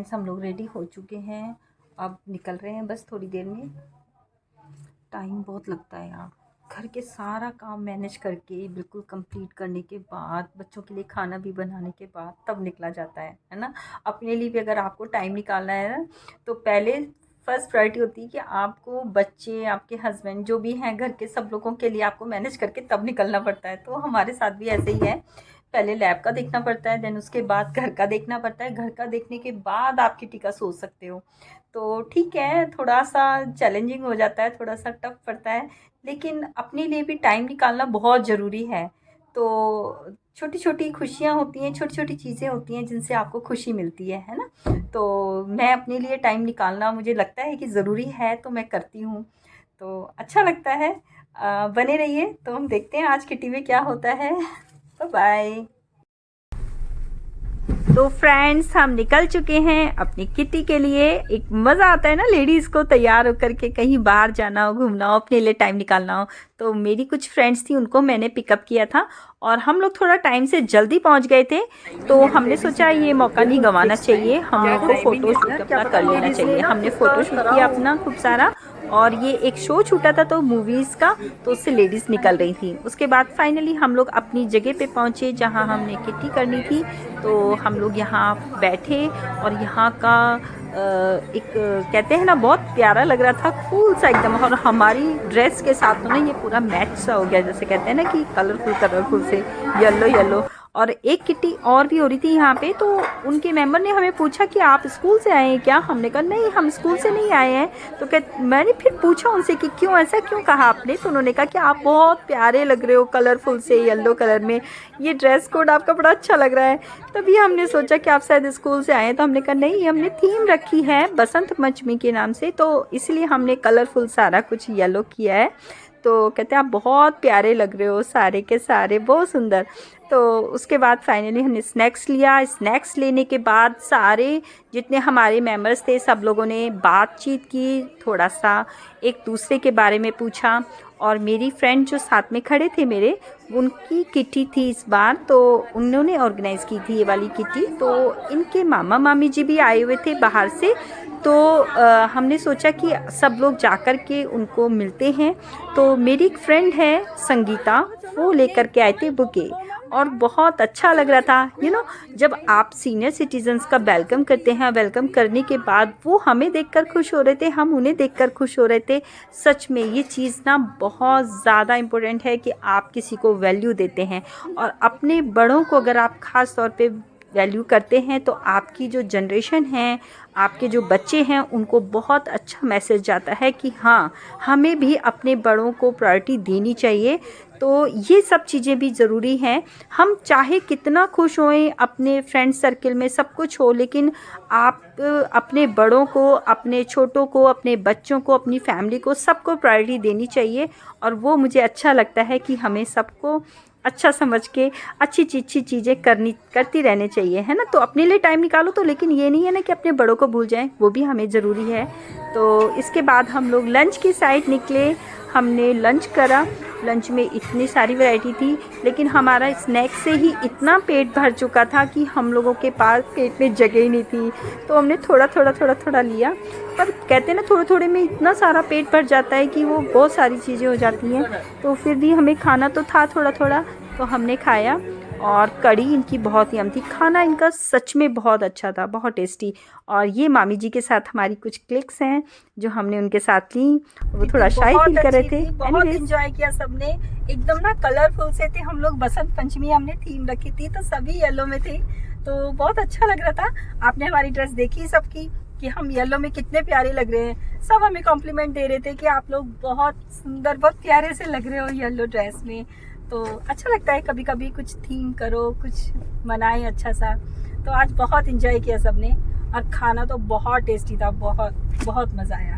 Friends हम लोग ready हो चुके हैं, अब निकल रहे हैं बस थोड़ी देर में। टाइम बहुत लगता है यार, घर के सारा काम मैनेज करके बिल्कुल कंप्लीट करने के बाद, बच्चों के लिए खाना भी बनाने के बाद तब निकला जाता है ना। अपने लिए भी अगर आपको टाइम निकालना है ना, तो पहले फर्स्ट प्रायोरिटी होती है कि आपको बच्चे, आपके हस्बैंड जो भी हैं घर के, सब लोगों के लिए आपको मैनेज करके तब निकलना पड़ता है। तो हमारे साथ भी ऐसे ही है, पहले लैब का देखना पड़ता है, देन उसके बाद घर का देखना पड़ता है, घर का देखने के बाद आप किटी का सोच सकते हो। तो ठीक है, थोड़ा सा चैलेंजिंग हो जाता है, थोड़ा सा टफ पड़ता है, लेकिन अपने लिए भी टाइम निकालना बहुत ज़रूरी है। तो छोटी छोटी खुशियाँ होती हैं, छोटी छोटी चीज़ें होती हैं जिनसे आपको खुशी मिलती है ना। तो मैं अपने लिए टाइम निकालना मुझे लगता है कि ज़रूरी है, तो मैं करती हूँ, तो अच्छा लगता है। बने रहिए, तो हम देखते हैं आज किटी में क्या होता है। Bye bye. तो फ्रेंड्स, हम निकल चुके हैं अपनी किटी के लिए। एक मज़ा आता है ना लेडीज़ को तैयार होकर के कहीं बाहर जाना हो, घूमना हो, अपने लिए टाइम निकालना हो। तो मेरी कुछ फ्रेंड्स थी, उनको मैंने पिकअप किया था और हम लोग थोड़ा टाइम से जल्दी पहुंच गए थे। तो हमने सोचा ये मौका नहीं गंवाना चाहिए, हम लोग को फ़ोटो शूट अपना कर लेना चाहिए। हमने फ़ोटो शूट किया अपना खूब सारा, और ये एक शो छूटा था तो मूवीज़ का, तो उससे लेडीज़ निकल रही थी। उसके बाद फाइनली हम लोग अपनी जगह पे पहुँचे जहाँ हमने किटी करनी थी। तो हम लोग यहाँ बैठे और यहाँ का एक कहते हैं ना, बहुत प्यारा लग रहा था, कूल सा एकदम। और हमारी ड्रेस के साथ तो ना ये पूरा मैच सा हो गया, जैसे कहते हैं ना कि कलरफुल कलरफुल से, येलो येलो। और एक किटी और भी हो रही थी यहाँ पे, तो उनके मेंबर ने हमें पूछा कि आप स्कूल से आए हैं क्या। हमने कहा नहीं, हम स्कूल से नहीं आए हैं। तो मैंने फिर पूछा उनसे कि क्यों, ऐसा क्यों कहा आपने। तो उन्होंने कहा कि आप बहुत प्यारे लग रहे हो कलरफुल से, येलो कलर में, ये ड्रेस कोड आपका बड़ा अच्छा लग रहा है। तभी हमने सोचा कि आप शायद स्कूल से आए हैं। तो हमने कहा नहीं, हमने थीम रखी है बसंत पंचमी के नाम से, तो इसलिए हमने कलरफुल सारा कुछ येलो किया है। तो कहते हैं आप बहुत प्यारे लग रहे हो सारे के सारे, बहुत सुंदर। तो उसके बाद फाइनली हमने स्नैक्स लिया। स्नैक्स लेने के बाद सारे जितने हमारे मेंबर्स थे, सब लोगों ने बातचीत की, थोड़ा सा एक दूसरे के बारे में पूछा। और मेरी फ्रेंड जो साथ में खड़े थे मेरे, उनकी किटी थी इस बार, तो उन्होंने ऑर्गेनाइज़ की थी ये वाली किटी। तो इनके मामा मामी जी भी आए हुए थे बाहर से। तो हमने सोचा कि सब लोग जाकर के उनको मिलते हैं। तो मेरी एक फ्रेंड है संगीता, वो लेकर के आए थे बुके, और बहुत अच्छा लग रहा था। जब आप सीनियर सिटीजन्स का वेलकम करते हैं, वेलकम करने के बाद वो हमें देखकर खुश हो रहे थे, हम उन्हें देखकर खुश हो रहे थे। सच में ये चीज़ ना बहुत ज़्यादा इम्पोर्टेंट है कि आप किसी को वैल्यू देते हैं, और अपने बड़ों को अगर आप ख़ास तौर पे वैल्यू करते हैं, तो आपकी जो जनरेशन है, आपके जो बच्चे हैं, उनको बहुत अच्छा मैसेज जाता है कि हाँ, हमें भी अपने बड़ों को प्रायोरिटी देनी चाहिए। तो ये सब चीज़ें भी ज़रूरी हैं। हम चाहे कितना खुश होएं, अपने फ्रेंड सर्कल में सब कुछ हो, लेकिन आप अपने बड़ों को, अपने छोटों को, अपने बच्चों को, अपनी फैमिली को, सबको प्रायोरिटी देनी चाहिए। और वो मुझे अच्छा लगता है कि हमें सबको अच्छा समझ के अच्छी चीज़ें करती रहनी चाहिए, है ना। तो अपने लिए टाइम निकालो, तो लेकिन ये नहीं है ना कि अपने बड़ों को भूल जाएं, वो भी हमें ज़रूरी है। तो इसके बाद हम लोग लंच की साइड निकले, हमने लंच करा। लंच में इतनी सारी वैरायटी थी, लेकिन हमारा स्नैक से ही इतना पेट भर चुका था कि हम लोगों के पास पेट में जगह ही नहीं थी। तो हमने थोड़ा लिया, पर कहते हैं ना, थोड़े थोड़े में इतना सारा पेट भर जाता है कि वो बहुत सारी चीज़ें हो जाती हैं। तो फिर भी हमें खाना तो था थोड़ा थोड़ा, तो हमने खाया। और कड़ी इनकी बहुत यम थी, खाना इनका सच में बहुत अच्छा था, बहुत टेस्टी। और ये मामी जी के साथ हमारी कुछ क्लिक्स हैं जो हमने उनके साथ ली, वो थोड़ा शाई फील कर रहे थे। बहुत एंजॉय किया सबने, एकदम ना कलरफुल से थे हम लोग। बसंत पंचमी हमने थीम रखी थी, तो सभी येलो में थे, तो बहुत अच्छा लग रहा था। आपने हमारी ड्रेस देखी सबकी कि हम येलो में कितने प्यारे लग रहे हैं। सब हमें कॉम्प्लीमेंट दे रहे थे कि आप लोग बहुत सुंदर, बहुत प्यारे से लग रहे हो येलो ड्रेस में। तो अच्छा लगता है कभी कभी कुछ थीम करो, कुछ मनाएं अच्छा सा। तो आज बहुत एंजॉय किया सबने, और खाना तो बहुत टेस्टी था, बहुत बहुत मज़ा आया।